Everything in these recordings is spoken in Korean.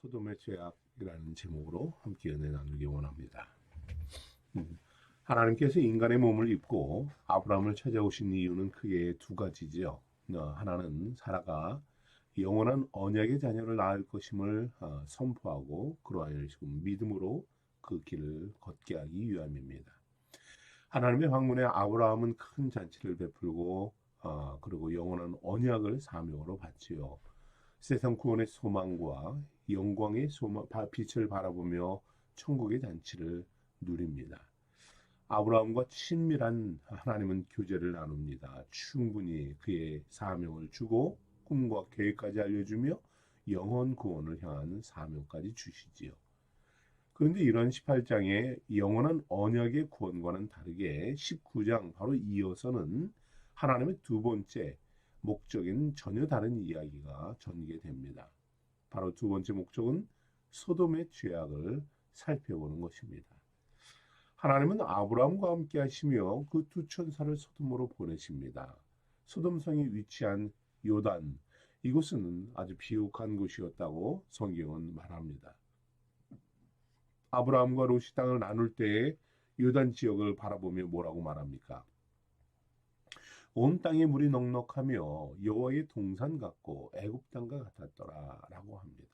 소돔의 죄악이라는 제목으로 함께 은혜 나누기 원합니다. 하나님께서 인간의 몸을 입고 아브라함을 찾아오신 이유는 크게 두 가지지요. 하나는 사라가 영원한 언약의 자녀를 낳을 것임을 선포하고 그러하여 지금 믿음으로 그 길을 걷게 하기 위함입니다. 하나님의 황문에 아브라함은 큰 잔치를 베풀고 그리고 영원한 언약을 사명으로 바치요. 세상 구원의 소망과 영광의 빛을 바라보며 천국의 잔치를 누립니다. 아브라함과 친밀한 하나님은 교제를 나눕니다. 충분히 그의 사명을 주고 꿈과 계획까지 알려주며 영원 구원을 향한 사명까지 주시지요. 그런데 이런 18장의 영원한 언약의 구원과는 다르게 19장 바로 이어서는 하나님의 두 번째 목적인 전혀 다른 이야기가 전개됩니다. 바로 두 번째 목적은 소돔의 죄악을 살펴보는 것입니다. 하나님은 아브라함과 함께 하시며 그 두 천사를 소돔으로 보내십니다. 소돔성이 위치한 요단, 이곳은 아주 비옥한 곳이었다고 성경은 말합니다. 아브라함과 롯이 땅을 나눌 때에 요단 지역을 바라보며 뭐라고 말합니까? 온 땅에 물이 넉넉하며 여호와의 동산 같고 애굽 땅과 같았더라라고 합니다.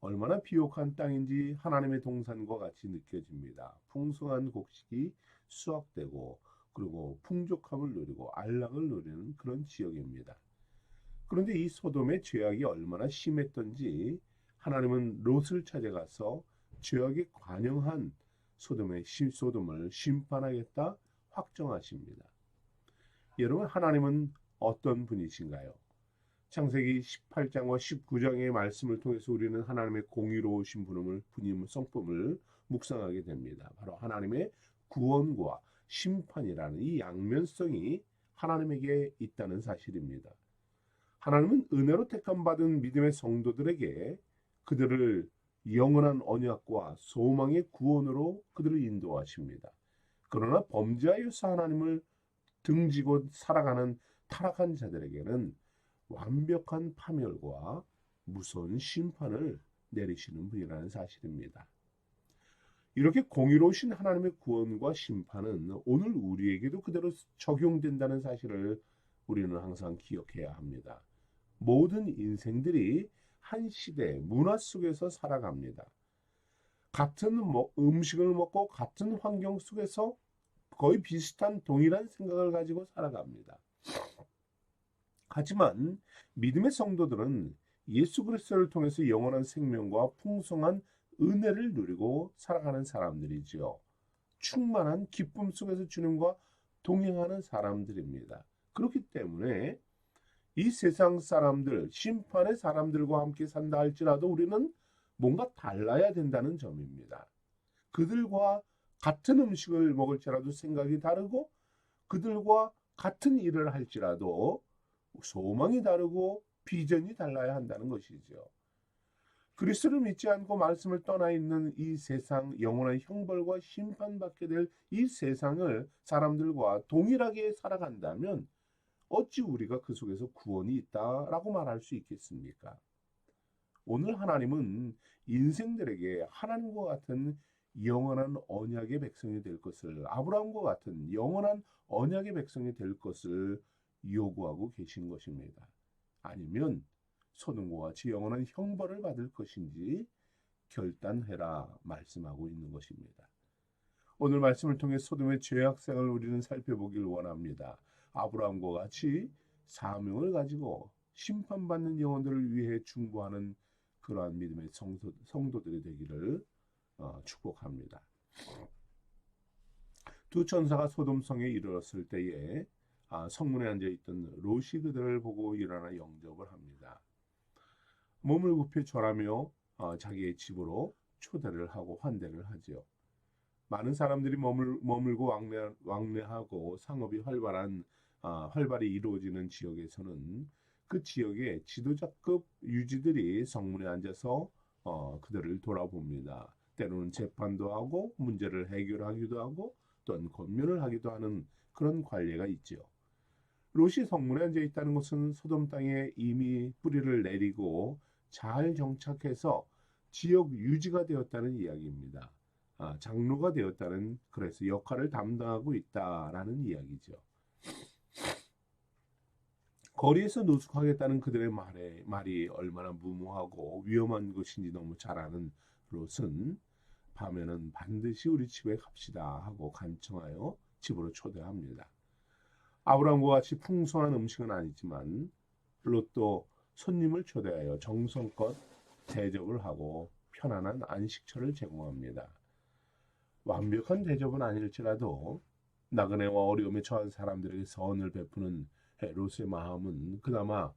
얼마나 비옥한 땅인지 하나님의 동산과 같이 느껴집니다. 풍성한 곡식이 수확되고 그리고 풍족함을 누리고 안락을 누리는 그런 지역입니다. 그런데 이 소돔의 죄악이 얼마나 심했던지 하나님은 롯을 찾아가서 죄악에 관영한 소돔을 심판하겠다 확정하십니다. 여러분, 하나님은 어떤 분이신가요? 창세기 18장과 19장의 말씀을 통해서 우리는 하나님의 공의로우신 분임을 성품을 묵상하게 됩니다. 바로 하나님의 구원과 심판이라는 이 양면성이 하나님에게 있다는 사실입니다. 하나님은 은혜로 택함받은 믿음의 성도들에게 그들을 영원한 언약과 소망의 구원으로 그들을 인도하십니다. 그러나 범죄하여서 하나님을 등지고 살아가는 타락한 자들에게는 완벽한 파멸과 무서운 심판을 내리시는 분이라는 사실입니다. 이렇게 공의로우신 하나님의 구원과 심판은 오늘 우리에게도 그대로 적용된다는 사실을 우리는 항상 기억해야 합니다. 모든 인생들이 한 시대 문화 속에서 살아갑니다. 같은 음식을 먹고 같은 환경 속에서 거의 비슷한 동일한 생각을 가지고 살아갑니다. 하지만 믿음의 성도들은 예수 그리스도를 통해서 영원한 생명과 풍성한 은혜를 누리고 살아가는 사람들이지요. 충만한 기쁨 속에서 주님과 동행하는 사람들입니다. 그렇기 때문에 이 세상 사람들, 심판의 사람들과 함께 산다 할지라도 우리는 뭔가 달라야 된다는 점입니다. 그들과 같은 음식을 먹을지라도 생각이 다르고 그들과 같은 일을 할지라도 소망이 다르고 비전이 달라야 한다는 것이죠. 그리스도를 믿지 않고 말씀을 떠나 있는 이 세상, 영원한 형벌과 심판받게 될 이 세상을 사람들과 동일하게 살아간다면 어찌 우리가 그 속에서 구원이 있다라고 말할 수 있겠습니까? 오늘 하나님은 인생들에게 하나님과 같은 영원한 언약의 백성이 될 것을, 아브라함과 같은 영원한 언약의 백성이 될 것을 요구하고 계신 것입니다. 아니면 소돔과 같이 영원한 형벌을 받을 것인지 결단해라 말씀하고 있는 것입니다. 오늘 말씀을 통해 소돔의 죄악생을 우리는 살펴보길 원합니다. 아브라함과 같이 사명을 가지고 심판받는 영혼들을 위해 중보하는 그러한 믿음의 성도들이 되기를 축복합니다. 두 천사가 소돔성에 이르렀을 때에 성문에 앉아있던 롯이 그들을 보고 일어나 영접을 합니다. 몸을 굽혀 절하며 자기의 집으로 초대를 하고 환대를 하지요. 많은 사람들이 머물고 왕래하고 상업이 활발히 이루어지는 지역에서는 그 지역의 지도자급 유지들이 성문에 앉아서 그들을 돌아봅니다. 때로는 재판도 하고 문제를 해결하기도 하고 또는 권면을 하기도 하는 그런 관례가 있죠. 롯이 성문에 앉아 있다는 것은 소돔 땅에 이미 뿌리를 내리고 잘 정착해서 지역 유지가 되었다는 이야기입니다. 장로가 되었다는, 그래서 역할을 담당하고 있다라는 이야기죠. 거리에서 노숙하겠다는 그들의 말이 얼마나 무모하고 위험한 것인지 너무 잘 아는 롯은 밤에는 반드시 우리 집에 갑시다 하고 간청하여 집으로 초대합니다. 아브라함과 같이 풍성한 음식은 아니지만 롯도 손님을 초대하여 정성껏 대접을 하고 편안한 안식처를 제공합니다. 완벽한 대접은 아닐지라도 나그네와 어려움에 처한 사람들에게 선을 베푸는 롯의 마음은 그나마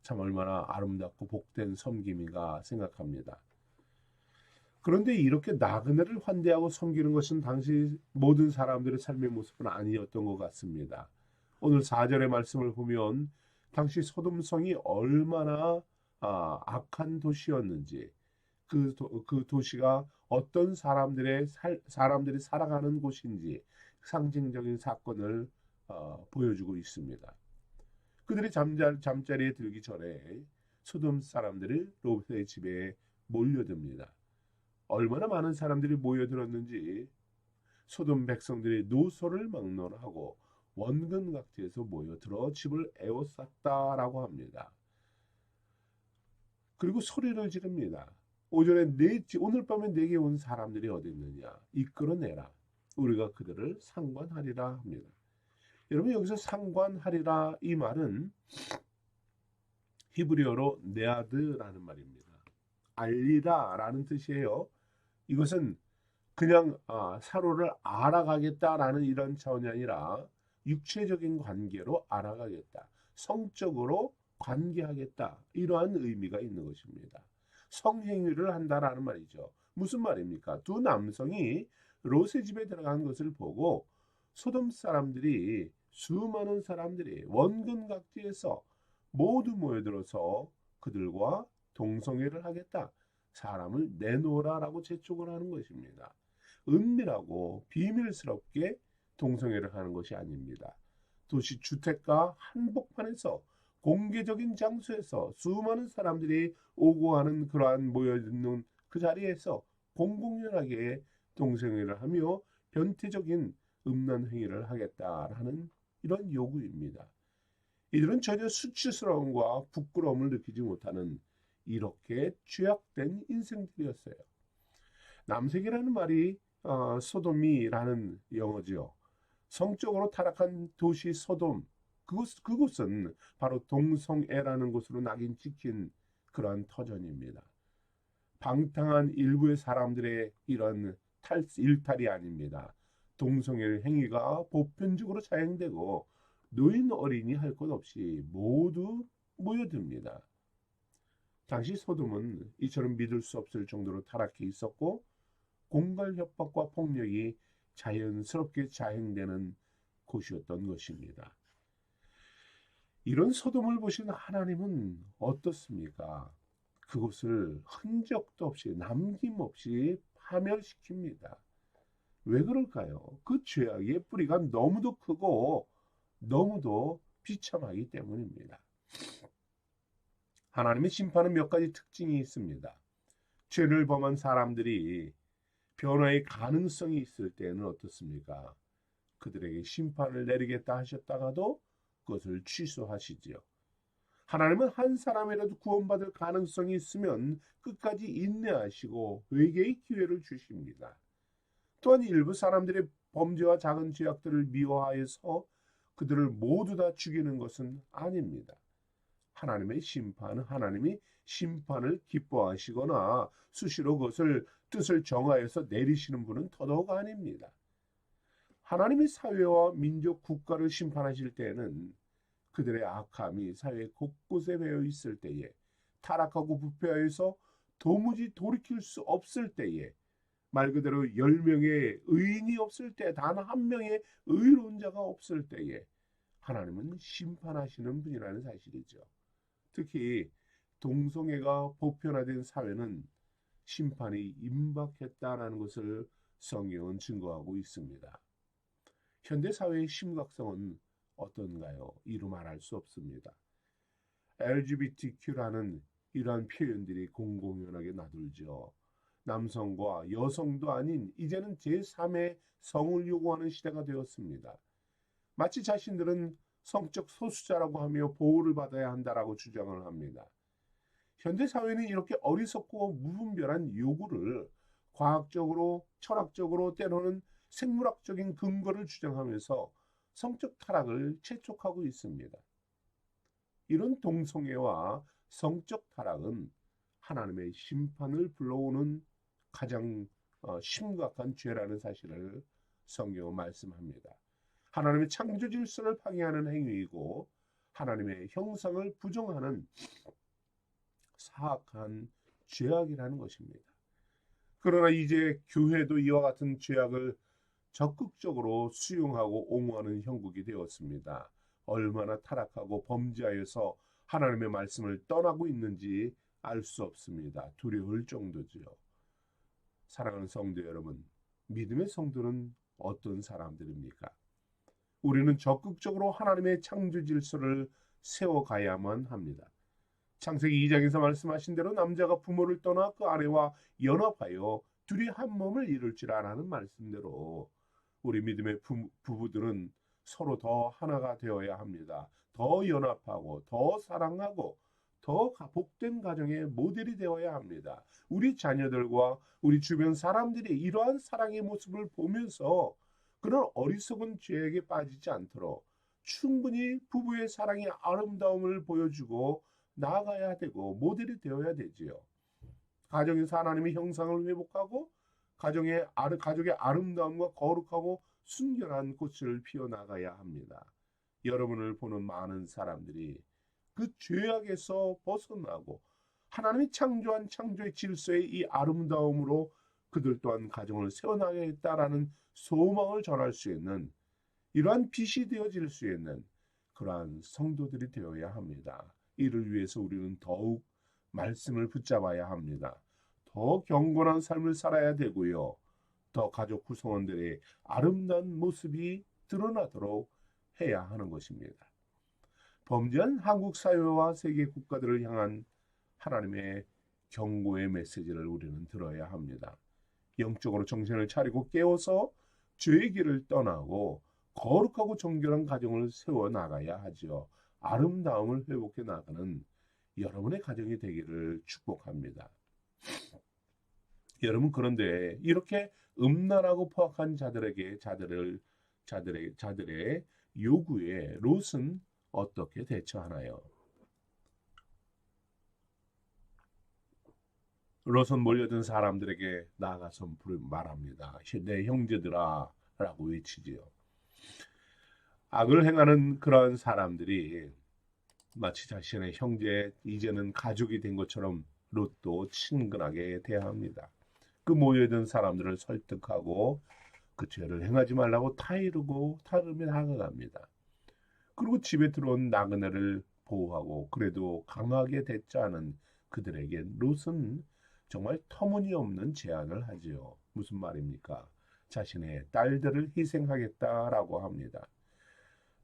참 얼마나 아름답고 복된 섬김인가 생각합니다. 그런데 이렇게 나그네를 환대하고 섬기는 것은 당시 모든 사람들의 삶의 모습은 아니었던 것 같습니다. 오늘 4절의 말씀을 보면 당시 소돔성이 얼마나 악한 도시였는지, 그 도시가 어떤 사람들이 살아가는 곳인지 상징적인 사건을 보여주고 있습니다. 그들이 잠자리에 들기 전에 소돔 사람들이 롯의 집에 몰려듭니다. 얼마나 많은 사람들이 모여들었는지 소돔 백성들이 노소를 막론하고 원근각지에서 모여들어 집을 에워쌌다라고 합니다. 그리고 소리를 지릅니다. 오늘 밤에 내게 온 사람들이 어디 있느냐, 이끌어내라, 우리가 그들을 상관하리라 합니다. 여러분, 여기서 상관하리라, 이 말은 히브리어로 네아드라는 말입니다. 알리라라는 뜻이에요. 이것은 그냥 서로를 알아가겠다라는 이런 차원이 아니라 육체적인 관계로 알아가겠다, 성적으로 관계하겠다, 이러한 의미가 있는 것입니다. 성행위를 한다라는 말이죠. 무슨 말입니까? 두 남성이 롯의 집에 들어간 것을 보고 소돔 사람들이, 수많은 사람들이 원근각지에서 모두 모여들어서 그들과 동성애를 하겠다, 사람을 내놓으라라고 재촉을 하는 것입니다. 은밀하고 비밀스럽게 동성애를 하는 것이 아닙니다. 도시 주택가 한복판에서, 공개적인 장소에서 수많은 사람들이 오고 가는 그러한 모여있는 그 자리에서 공공연하게 동성애를 하며 변태적인 음란 행위를 하겠다라는 이런 요구입니다. 이들은 전혀 수치스러움과 부끄러움을 느끼지 못하는 이렇게 죄악된 인생들이었어요. 남색이라는 말이 소돔이라는 영어지요. 성적으로 타락한 도시 소돔, 그곳은 바로 동성애라는 곳으로 낙인 찍힌 그러한 터전입니다. 방탕한 일부의 사람들의 이런 일탈이 아닙니다. 동성애 행위가 보편적으로 자행되고 노인 어린이 할 것 없이 모두 모여듭니다. 당시 소돔은 이처럼 믿을 수 없을 정도로 타락해 있었고 공갈 협박과 폭력이 자연스럽게 자행되는 곳이었던 것입니다. 이런 소돔을 보신 하나님은 어떻습니까? 그곳을 흔적도 없이 남김없이 파멸시킵니다. 왜 그럴까요? 그 죄악의 뿌리가 너무도 크고 너무도 비참하기 때문입니다. 하나님의 심판은 몇 가지 특징이 있습니다. 죄를 범한 사람들이 변화의 가능성이 있을 때는 어떻습니까? 그들에게 심판을 내리겠다 하셨다가도 그것을 취소하시지요. 하나님은 한 사람이라도 구원받을 가능성이 있으면 끝까지 인내하시고 회개의 기회를 주십니다. 또한 일부 사람들의 범죄와 작은 죄악들을 미워하여서 그들을 모두 다 죽이는 것은 아닙니다. 하나님의 심판은 하나님이 심판을 기뻐하시거나 수시로 그것을 뜻을 정하여서 내리시는 분은 더더욱 아닙니다. 하나님이 사회와 민족, 국가를 심판하실 때에는 그들의 악함이 사회 곳곳에 배어 있을 때에, 타락하고 부패하여서 도무지 돌이킬 수 없을 때에, 말 그대로 10명의 의인이 없을 때, 단 한 명의 의로운 자가 없을 때에 하나님은 심판하시는 분이라는 사실이죠. 특히 동성애가 보편화된 사회는 심판이 임박했다라는 것을 성경은 증거하고 있습니다. 현대 사회의 심각성은 어떤가요? 이루 말할 수 없습니다. LGBTQ라는 이러한 표현들이 공공연하게 나돌죠. 남성과 여성도 아닌 이제는 제3의 성을 요구하는 시대가 되었습니다. 마치 자신들은 성적 소수자라고 하며 보호를 받아야 한다라고 주장을 합니다. 현대 사회는 이렇게 어리석고 무분별한 요구를 과학적으로, 철학적으로, 때로는 생물학적인 근거를 주장하면서 성적 타락을 재촉하고 있습니다. 이런 동성애와 성적 타락은 하나님의 심판을 불러오는 가장 심각한 죄라는 사실을 성경은 말씀합니다. 하나님의 창조 질서를 파괴하는 행위이고 하나님의 형상을 부정하는 사악한 죄악이라는 것입니다. 그러나 이제 교회도 이와 같은 죄악을 적극적으로 수용하고 옹호하는 형국이 되었습니다. 얼마나 타락하고 범죄하여서 하나님의 말씀을 떠나고 있는지 알 수 없습니다. 두려울 정도지요. 사랑하는 성도 여러분, 믿음의 성도는 어떤 사람들입니까? 우리는 적극적으로 하나님의 창조 질서를 세워가야만 합니다. 창세기 2장에서 말씀하신 대로 남자가 부모를 떠나 그 아내와 연합하여 둘이 한 몸을 이룰지라라는 말씀대로 우리 믿음의 부부들은 서로 더 하나가 되어야 합니다. 더 연합하고 더 사랑하고 더 복된 가정의 모델이 되어야 합니다. 우리 자녀들과 우리 주변 사람들이 이러한 사랑의 모습을 보면서 그런 어리석은 죄에게 빠지지 않도록 충분히 부부의 사랑의 아름다움을 보여주고 나아가야 되고 모델이 되어야 되지요. 가정에서 하나님의 형상을 회복하고 가족의 아름다움과 거룩하고 순결한 꽃을 피워나가야 합니다. 여러분을 보는 많은 사람들이 그 죄악에서 벗어나고 하나님이 창조한 창조의 질서의 이 아름다움으로 그들 또한 가정을 세워나가겠다라는 소망을 전할 수 있는 이러한 빛이 되어질 수 있는 그러한 성도들이 되어야 합니다. 이를 위해서 우리는 더욱 말씀을 붙잡아야 합니다. 더 경건한 삶을 살아야 되고요. 더 가족 구성원들의 아름다운 모습이 드러나도록 해야 하는 것입니다. 범죄한 한국 사회와 세계 국가들을 향한 하나님의 경고의 메시지를 우리는 들어야 합니다. 영적으로 정신을 차리고 깨워서 죄의 길을 떠나고 거룩하고 정결한 가정을 세워나가야 하죠. 아름다움을 회복해 나가는 여러분의 가정이 되기를 축복합니다. 여러분, 그런데 이렇게 음란하고 포악한 자들의 요구에 롯은 어떻게 대처하나요? 롯은 몰려든 사람들에게 나아가서 말합니다. 내 형제들아 라고 외치지요. 악을 행하는 그러한 사람들이 마치 자신의 형제, 이제는 가족이 된 것처럼 롯도 친근하게 대합니다. 그 모여든 사람들을 설득하고 그 죄를 행하지 말라고 타이르며 다가갑니다. 그리고 집에 들어온 나그네를 보호하고 그래도 강하게 대처하는 그들에게 롯은 정말 터무니없는 제안을 하지요. 무슨 말입니까? 자신의 딸들을 희생하겠다라고 합니다.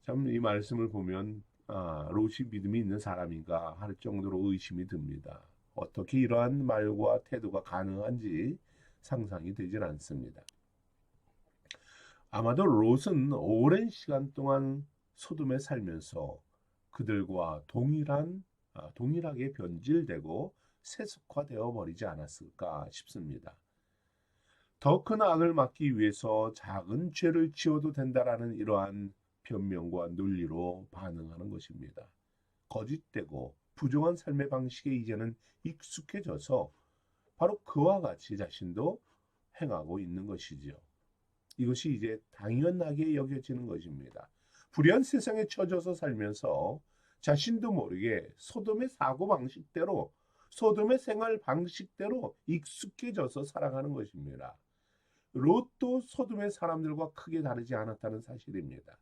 참 이 말씀을 보면 롯이 믿음이 있는 사람인가 할 정도로 의심이 듭니다. 어떻게 이러한 말과 태도가 가능한지 상상이 되질 않습니다. 아마도 롯은 오랜 시간 동안 소돔에 살면서 그들과 동일하게 변질되고 세속화되어 버리지 않았을까 싶습니다. 더 큰 악을 막기 위해서 작은 죄를 지어도 된다라는 이러한 변명과 논리로 반응하는 것입니다. 거짓되고 부정한 삶의 방식에 이제는 익숙해져서 바로 그와 같이 자신도 행하고 있는 것이지요. 이것이 이제 당연하게 여겨지는 것입니다. 불의한 세상에 처져서 살면서 자신도 모르게 소돔의 사고방식대로 소돔의 생활 방식대로 익숙해져서 살아가는 것입니다. 롯도 소돔의 사람들과 크게 다르지 않았다는 사실입니다.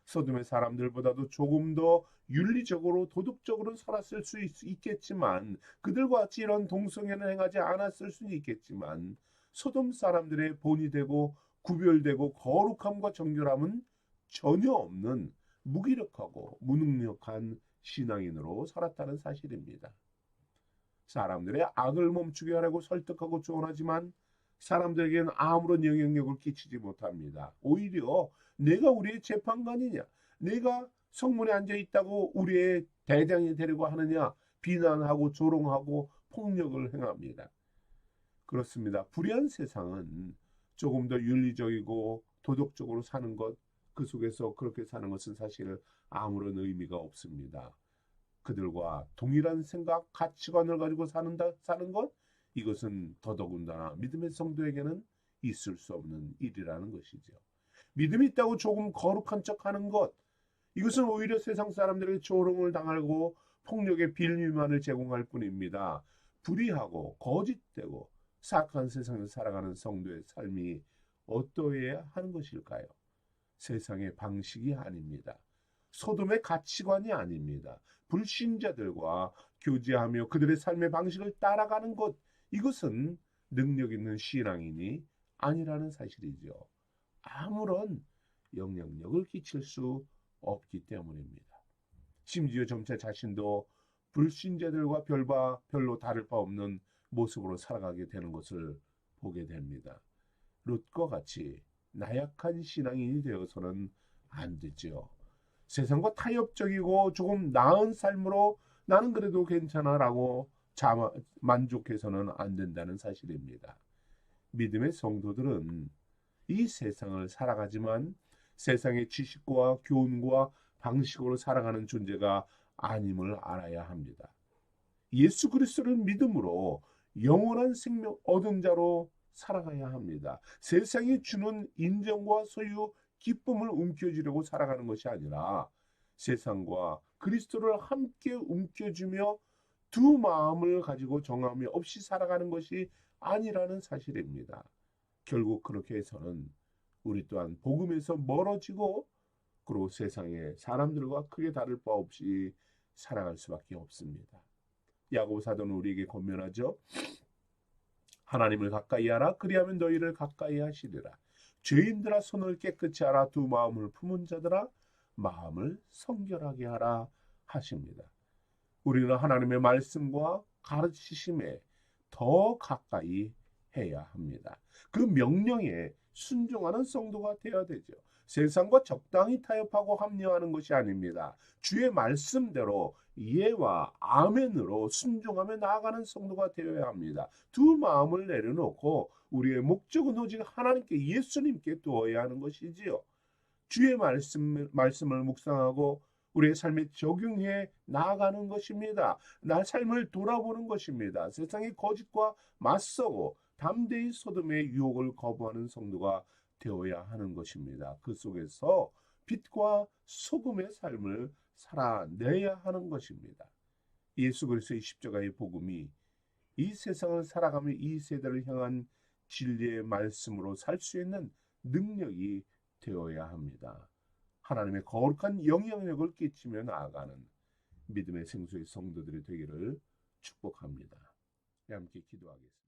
소돔의 사람들보다도 조금 더 윤리적으로 도덕적으로 살았을 수 있겠지만 그들과 같이 이런 동성애를 행하지 않았을 수는 있겠지만 소돔 사람들의 본이 되고 구별되고 거룩함과 정결함은 전혀 없는 무기력하고 무능력한 신앙인으로 살았다는 사실입니다. 사람들의 악을 멈추게 하려고 설득하고 조언하지만 사람들에게는 아무런 영향력을 끼치지 못합니다. 오히려 내가 우리의 재판관이냐, 내가 성문에 앉아 있다고 우리의 대장이 되려고 하느냐 비난하고 조롱하고 폭력을 행합니다. 그렇습니다. 불의한 세상은 조금 더 윤리적이고 도덕적으로 사는 것, 그 속에서 그렇게 사는 것은 사실 아무런 의미가 없습니다. 그들과 동일한 생각, 가치관을 가지고 사는 것, 이것은 더더군다나 믿음의 성도에게는 있을 수 없는 일이라는 것이죠. 믿음이 있다고 조금 거룩한 척하는 것, 이것은 오히려 세상 사람들에게 조롱을 당하고 폭력의 빌미만을 제공할 뿐입니다. 불의하고 거짓되고 사악한 세상에서 살아가는 성도의 삶이 어떠해야 하는 것일까요? 세상의 방식이 아닙니다. 소돔의 가치관이 아닙니다. 불신자들과 교제하며 그들의 삶의 방식을 따라가는 것, 이것은 능력 있는 신앙인이 아니라는 사실이죠. 아무런 영향력을 끼칠 수 없기 때문입니다. 심지어 점차 자신도 불신자들과 별로 다를 바 없는 모습으로 살아가게 되는 것을 보게 됩니다. 롯과 같이 나약한 신앙인이 되어서는 안 되죠. 세상과 타협적이고 조금 나은 삶으로 나는 그래도 괜찮아라고 만족해서는 안 된다는 사실입니다. 믿음의 성도들은 이 세상을 살아가지만 세상의 지식과 교훈과 방식으로 살아가는 존재가 아님을 알아야 합니다. 예수 그리스도를 믿음으로 영원한 생명 얻은 자로 살아가야 합니다. 세상이 주는 인정과 소유, 기쁨을 움켜쥐려고 살아가는 것이 아니라 세상과 그리스도를 함께 움켜쥐며 두 마음을 가지고 정함이 없이 살아가는 것이 아니라는 사실입니다. 결국 그렇게 해서는 우리 또한 복음에서 멀어지고 그리고 세상의 사람들과 크게 다를 바 없이 살아갈 수밖에 없습니다. 야고보 사도는 우리에게 권면하죠. 하나님을 가까이 하라. 그리하면 너희를 가까이 하시리라. 죄인들아 손을 깨끗이 하라. 두 마음을 품은 자들아 마음을 성결하게 하라 하십니다. 우리는 하나님의 말씀과 가르치심에 더 가까이 해야 합니다. 그 명령에 순종하는 성도가 되어야 되죠. 세상과 적당히 타협하고 합리화하는 것이 아닙니다. 주의 말씀대로 예와 아멘으로 순종하며 나아가는 성도가 되어야 합니다. 두 마음을 내려놓고 우리의 목적은 오직 하나님께 예수님께 두어야 하는 것이지요. 주의 말씀을 묵상하고 우리의 삶에 적용해 나아가는 것입니다. 나 삶을 돌아보는 것입니다. 세상의 거짓과 맞서고 담대히 소돔의 유혹을 거부하는 성도가 되어야 하는 것입니다. 그 속에서 빛과 소금의 삶을 살아내야 하는 것입니다. 예수 그리스도의 십자가의 복음이 이 세상을 살아가며 이 세대를 향한 진리의 말씀으로 살 수 있는 능력이 되어야 합니다. 하나님의 거룩한 영향력을 끼치며 나아가는 믿음의 생수의 성도들이 되기를 축복합니다. 함께 기도하겠습니다.